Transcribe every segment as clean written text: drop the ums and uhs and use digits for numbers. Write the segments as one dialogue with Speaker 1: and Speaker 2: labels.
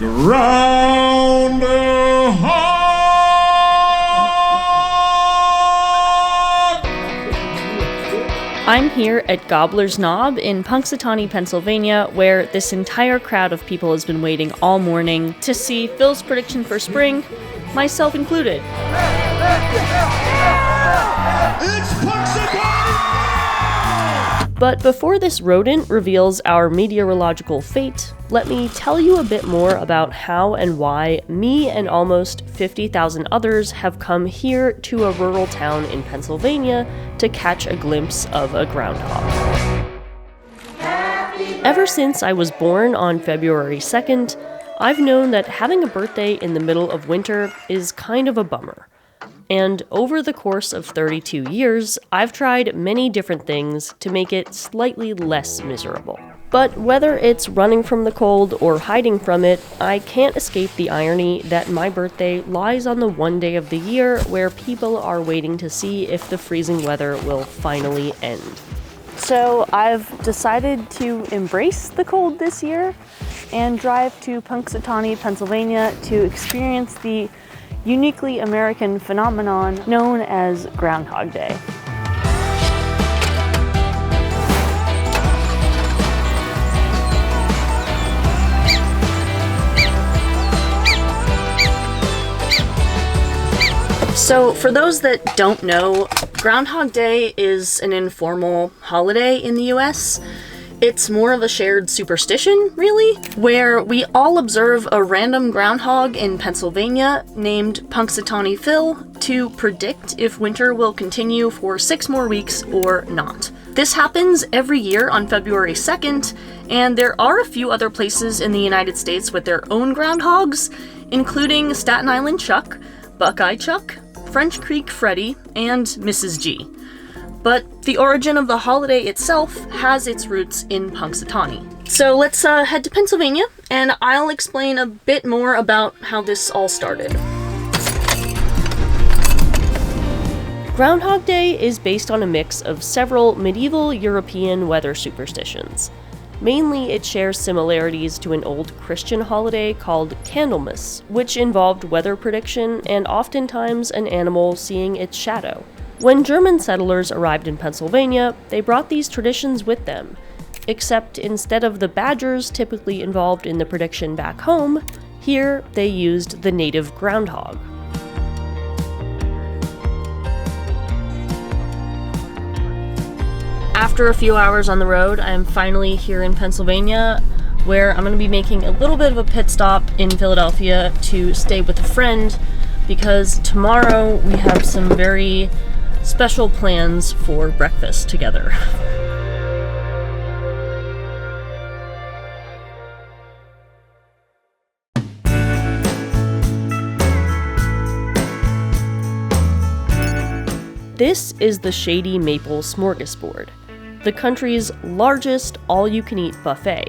Speaker 1: Groundhog!
Speaker 2: I'm here at Gobbler's Knob in Punxsutawney, Pennsylvania, where this entire crowd of people has been waiting all morning to see Phil's prediction for spring, myself included.
Speaker 1: It's Punxsutawney!
Speaker 2: But before this rodent reveals our meteorological fate, let me tell you a bit more about how and why me and almost 50,000 others have come here to a rural town in Pennsylvania to catch a glimpse of a groundhog. Ever since I was born on February 2nd, I've known that having a birthday in the middle of winter is kind of a bummer. And over the course of 32 years, I've tried many different things to make it slightly less miserable. But whether it's running from the cold or hiding from it, I can't escape the irony that my birthday lies on the one day of the year where people are waiting to see if the freezing weather will finally end. So I've decided to embrace the cold this year and drive to Punxsutawney, Pennsylvania to experience the uniquely American phenomenon known as Groundhog Day. So for those that don't know, Groundhog Day is an informal holiday in the US. It's more of a shared superstition, really, where we all observe a random groundhog in Pennsylvania named Punxsutawney Phil to predict if winter will continue for 6 more weeks or not. This happens every year on February 2nd, and there are a few other places in the United States with their own groundhogs, including Staten Island Chuck, Buckeye Chuck, French Creek Freddy, and Mrs. G. But the origin of the holiday itself has its roots in Punxsutawney. So let's head to Pennsylvania, and I'll explain a bit more about how this all started. Groundhog Day is based on a mix of several medieval European weather superstitions. Mainly, it shares similarities to an old Christian holiday called Candlemas, which involved weather prediction and oftentimes an animal seeing its shadow. When German settlers arrived in Pennsylvania, they brought these traditions with them, except instead of the badgers typically involved in the prediction back home, here they used the native groundhog. After a few hours on the road, I am finally here in Pennsylvania, where I'm going to be making a little bit of a pit stop in Philadelphia to stay with a friend, because tomorrow we have some very special plans for breakfast together. This is the Shady Maple Smorgasbord, the country's largest all-you-can-eat buffet.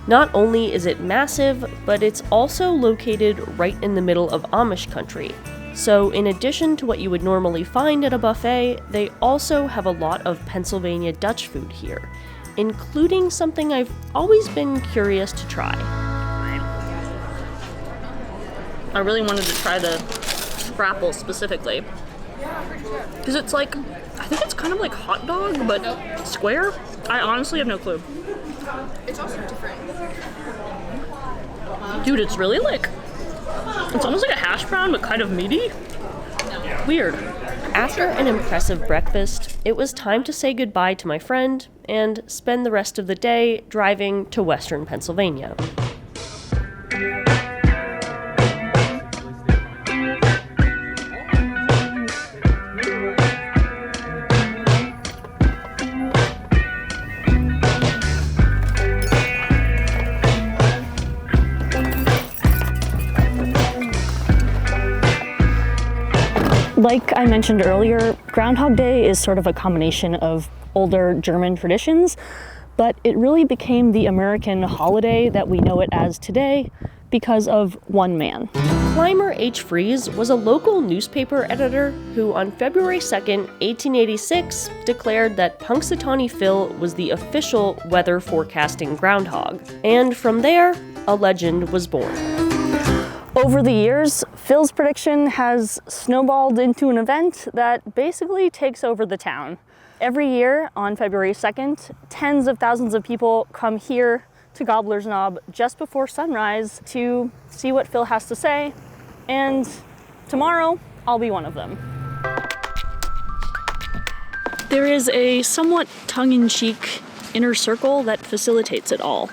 Speaker 2: Not only is it massive, but it's also located right in the middle of Amish country. So in addition to what you would normally find at a buffet, they also have a lot of Pennsylvania Dutch food here, including something I've always been curious to try. I really wanted to try the scrapple specifically, because it's like, I think it's kind of like hot dog, but square? I honestly have no clue.
Speaker 3: It's also different.
Speaker 2: Dude, it's really like, it's almost like a hash brown, but kind of meaty. Weird. After an impressive breakfast, it was time to say goodbye to my friend and spend the rest of the day driving to western Pennsylvania. Like I mentioned earlier, Groundhog Day is sort of a combination of older German traditions, but it really became the American holiday that we know it as today because of one man. Clymer H. Fries was a local newspaper editor who on February 2nd, 1886, declared that Punxsutawney Phil was the official weather forecasting groundhog. And from there, a legend was born.
Speaker 4: Over the years, Phil's prediction has snowballed into an event that basically takes over the town. Every year on February 2nd, tens of thousands of people come here to Gobbler's Knob just before sunrise to see what Phil has to say, and tomorrow I'll be one of them. There is a somewhat tongue-in-cheek inner circle that facilitates it all.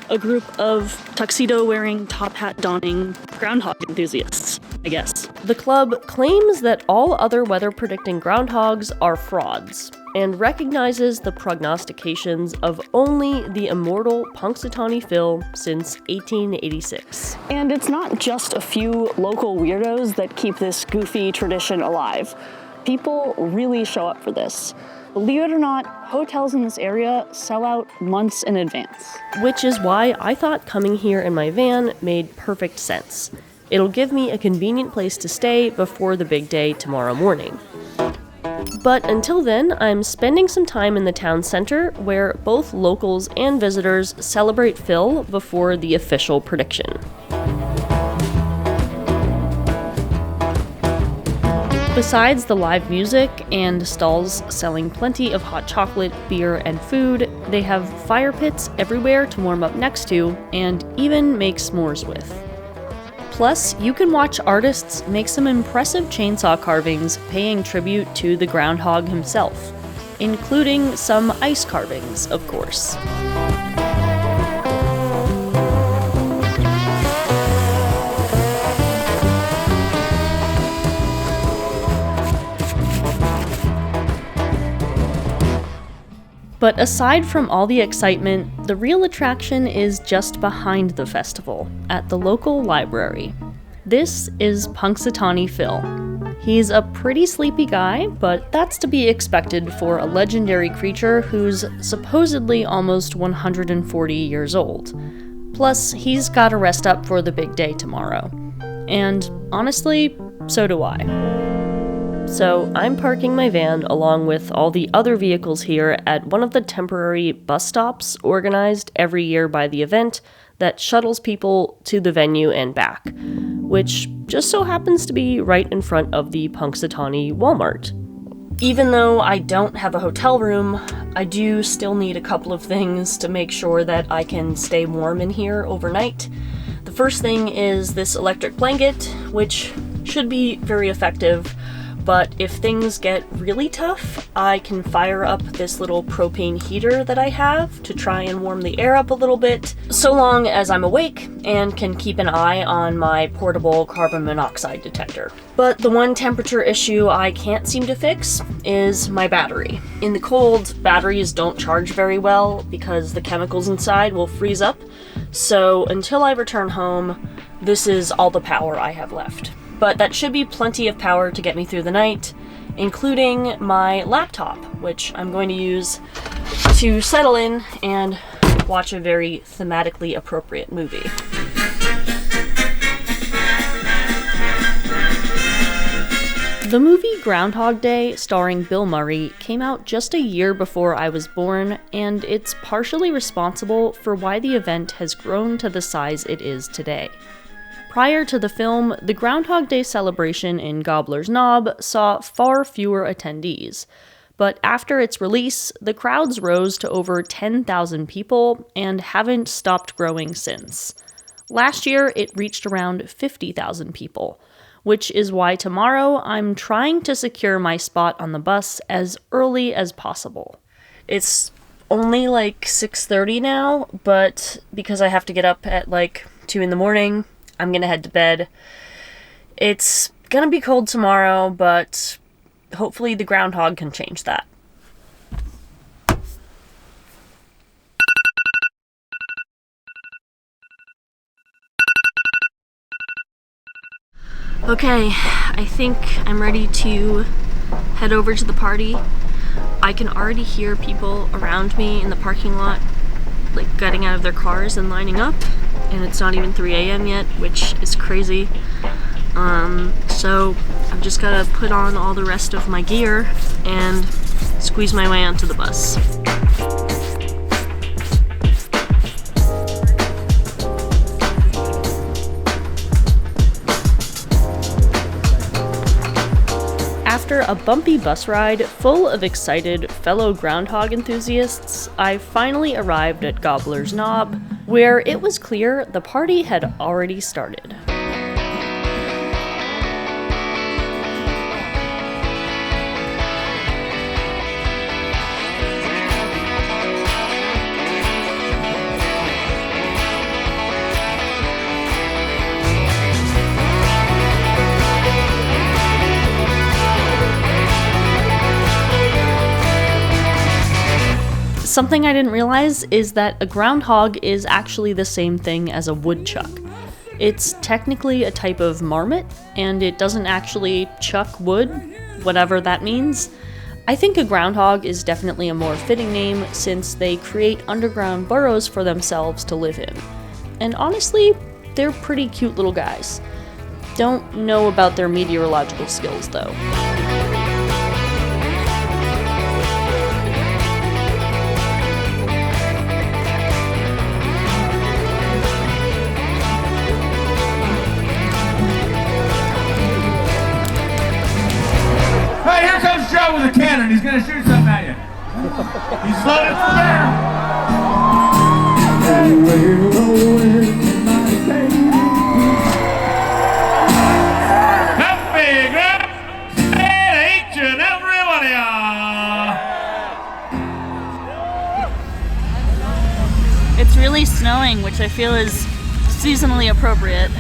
Speaker 4: A group of tuxedo-wearing, top-hat-donning groundhog enthusiasts, I guess.
Speaker 2: The club claims that all other weather-predicting groundhogs are frauds, and recognizes the prognostications of only the immortal Punxsutawney Phil since 1886.
Speaker 4: And it's not just a few local weirdos that keep this goofy tradition alive. People really show up for this. Believe it or not, hotels in this area sell out months in advance.
Speaker 2: Which is why I thought coming here in my van made perfect sense. It'll give me a convenient place to stay before the big day tomorrow morning. But until then, I'm spending some time in the town center where both locals and visitors celebrate Phil before the official prediction. Besides the live music and stalls selling plenty of hot chocolate, beer, and food, they have fire pits everywhere to warm up next to and even make s'mores with. Plus, you can watch artists make some impressive chainsaw carvings paying tribute to the groundhog himself, including some ice carvings, of course. But aside from all the excitement, the real attraction is just behind the festival, at the local library. This is Punxsutawney Phil. He's a pretty sleepy guy, but that's to be expected for a legendary creature who's supposedly almost 140 years old. Plus, he's gotta rest up for the big day tomorrow. And honestly, so do I. So I'm parking my van along with all the other vehicles here at one of the temporary bus stops organized every year by the event that shuttles people to the venue and back, which just so happens to be right in front of the Punxsutawney Walmart. Even though I don't have a hotel room, I do still need a couple of things to make sure that I can stay warm in here overnight. The first thing is this electric blanket, which should be very effective. But if things get really tough, I can fire up this little propane heater that I have to try and warm the air up a little bit, so long as I'm awake and can keep an eye on my portable carbon monoxide detector. But the one temperature issue I can't seem to fix is my battery. In the cold, batteries don't charge very well because the chemicals inside will freeze up, so until I return home, this is all the power I have left. But that should be plenty of power to get me through the night, including my laptop, which I'm going to use to settle in and watch a very thematically appropriate movie. The movie Groundhog Day, starring Bill Murray, came out just a year before I was born, and it's partially responsible for why the event has grown to the size it is today. Prior to the film, the Groundhog Day celebration in Gobbler's Knob saw far fewer attendees, but after its release, the crowds rose to over 10,000 people and haven't stopped growing since. Last year, it reached around 50,000 people, which is why tomorrow I'm trying to secure my spot on the bus as early as possible. It's only like 6:30 now, but because I have to get up at like 2 in the morning, I'm gonna head to bed. It's gonna be cold tomorrow, but hopefully the groundhog can change that. Okay, I think I'm ready to head over to the party. I can already hear people around me in the parking lot, like getting out of their cars and lining up. And it's not even 3 a.m. yet, which is crazy. So I've just gotta put on all the rest of my gear and squeeze my way onto the bus. after a bumpy bus ride full of excited fellow groundhog enthusiasts, I finally arrived at Gobbler's Knob, where it was clear the party had already started. Something I didn't realize is that a groundhog is actually the same thing as a woodchuck. It's technically a type of marmot, and it doesn't actually chuck wood, whatever that means. I think a groundhog is definitely a more fitting name since they create underground burrows for themselves to live in. And honestly, they're pretty cute little guys. Don't know about their meteorological skills though.
Speaker 1: Hey, here comes Joe with a cannon. He's gonna shoot something at you. He's loaded for Happy birthday to each and every one of y'all.
Speaker 4: It's really snowing, which I feel is seasonally appropriate.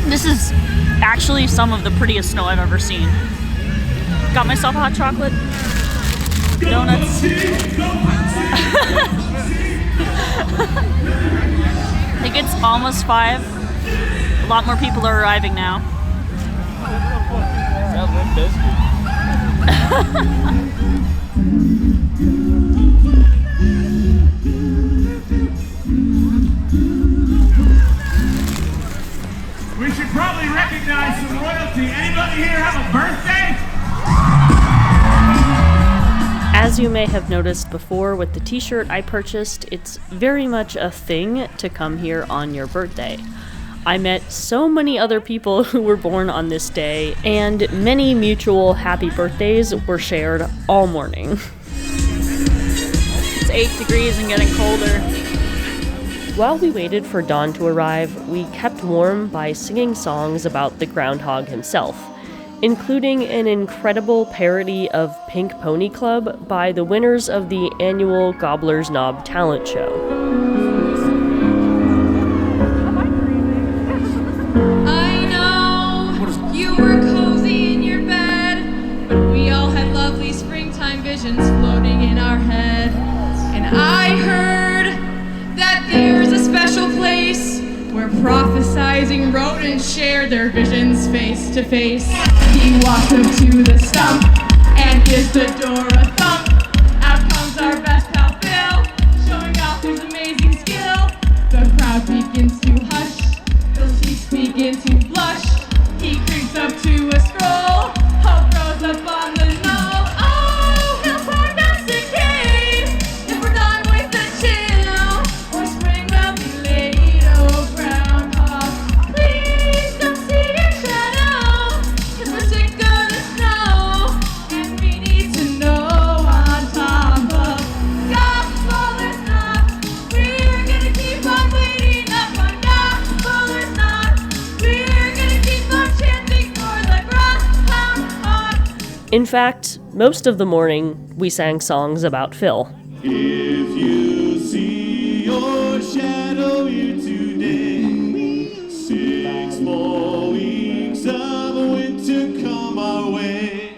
Speaker 4: This is actually some of the prettiest snow I've ever seen. Got myself a hot chocolate, donuts. I think it's almost 5. A lot more people are arriving now.
Speaker 1: We should probably recognize some royalty. Anybody here have a birthday?
Speaker 2: As you may have noticed before with the t-shirt I purchased, it's very much a thing to come here on your birthday. I met so many other people who were born on this day, and many mutual happy birthdays were shared all morning.
Speaker 4: It's 8 degrees and getting colder.
Speaker 2: While we waited for dawn to arrive, we kept warm by singing songs about the groundhog himself, including an incredible parody of Pink Pony Club by the winners of the annual Gobbler's Knob talent show.
Speaker 3: I know you were cozy in your bed, but we all had lovely springtime visions floating in our head. And I heard that there's a special place where prophesizing rodents share their visions face to face. He walked up to the stump and gives the door a thump. Out comes our best pal Phil, showing off his amazing skill. The crowd begins to hush, the cheeks begin to blush. He creeps up to a scroll, hope rose up on the knoll. Oh, he'll prognosticate if we're done with the chill, or spring will be late. Oh, groundhog, please don't see your shadow, 'cause we're sick of the snow, and we need to know on top of Gobbler's Knob. We're gonna keep on waiting up on Gobbler's Knob. We're gonna keep on chanting for the groundhog.
Speaker 2: In fact, most of the morning, we sang songs about Phil.
Speaker 1: If you see your shadow here today, 6 more weeks of winter come our way.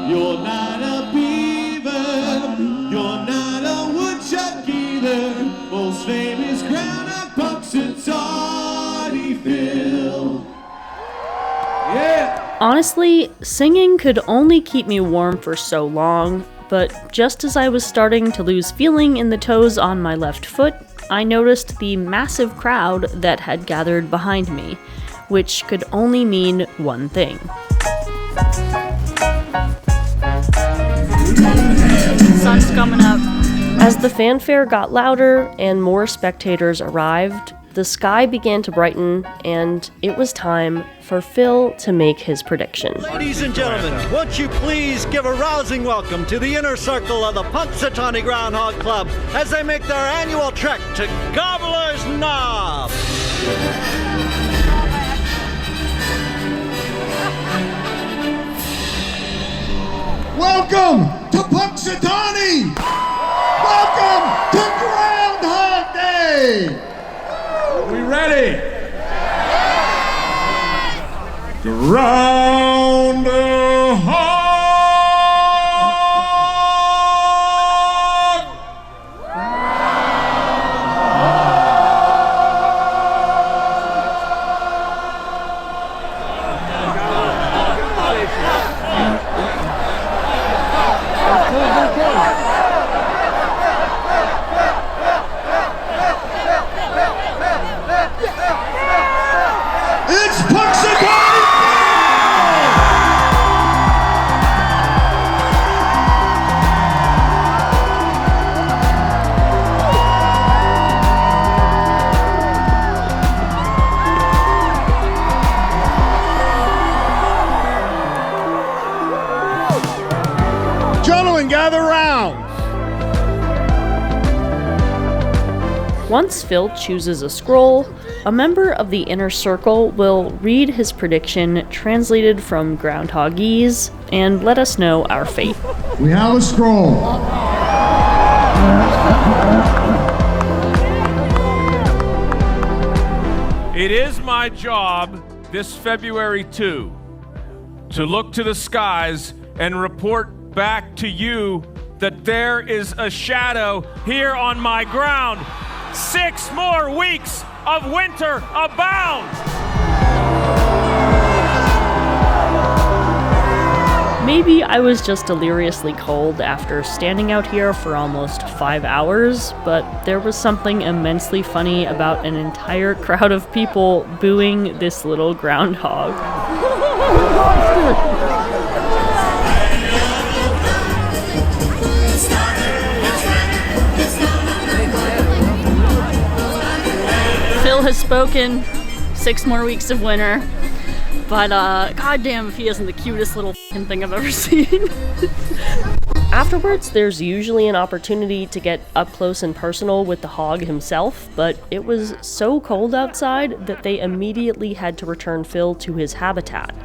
Speaker 1: You're not a beaver, you're not a woodchuck either. Most famous groundhog Punxsutawney Phil. Yeah.
Speaker 2: Honestly, singing could only keep me warm for so long, but just as I was starting to lose feeling in the toes on my left foot, I noticed the massive crowd that had gathered behind me, which could only mean one thing.
Speaker 4: Sun's coming up.
Speaker 2: As the fanfare got louder and more spectators arrived, the sky began to brighten, and it was time for Phil to make his prediction.
Speaker 5: Ladies and gentlemen, won't you please give a rousing welcome to the inner circle of the Punxsutawney Groundhog Club as they make their annual trek to Gobbler's Knob.
Speaker 6: Welcome to Punxsutawney! Welcome to Groundhog Day!
Speaker 1: We ready? Groundhog!
Speaker 6: It's Punxsutawney! Gentlemen, gather round.
Speaker 2: Once Phil chooses a scroll, a member of the inner circle will read his prediction translated from Groundhogese and let us know our fate.
Speaker 6: We have a scroll.
Speaker 7: It is my job this February 2 to look to the skies and report back to you that there is a shadow here on my ground. 6 more weeks of winter abound.
Speaker 2: Maybe I was just deliriously cold after standing out here for almost 5 hours, but there was something immensely funny about an entire crowd of people booing this little groundhog.
Speaker 4: Phil has spoken. 6 more weeks of winter. But goddamn if he isn't the cutest little f***ing thing I've ever seen.
Speaker 2: Afterwards, there's usually an opportunity to get up close and personal with the hog himself, but it was so cold outside that they immediately had to return Phil to his habitat.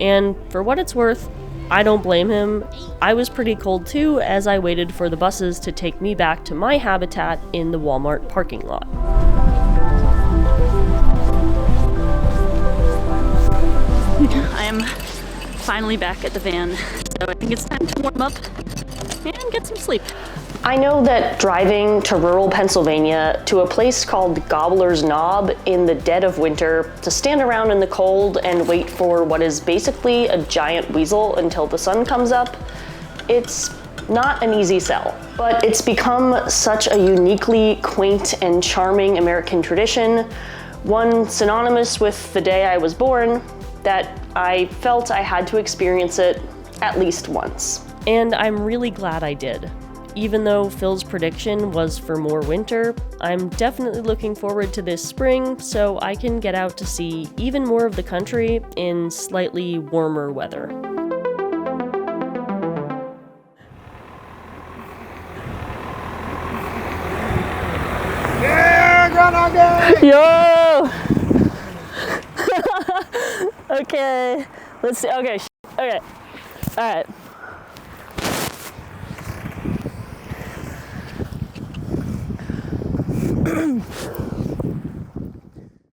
Speaker 2: And for what it's worth, I don't blame him. I was pretty cold too as I waited for the buses to take me back to my habitat in the Walmart parking lot.
Speaker 4: I am finally back at the van, so I think it's time to warm up and get some sleep.
Speaker 2: I know that driving to rural Pennsylvania to a place called Gobbler's Knob in the dead of winter to stand around in the cold and wait for what is basically a giant weasel until the sun comes up, it's not an easy sell. But it's become such a uniquely quaint and charming American tradition, one synonymous with the day I was born, that I felt I had to experience it at least once. And I'm really glad I did. Even though Phil's prediction was for more winter, I'm definitely looking forward to this spring so I can get out to see even more of the country in slightly warmer weather.
Speaker 6: Yeah, Groundhog Day!
Speaker 4: Yo! Okay, let's see. Okay, okay, all right.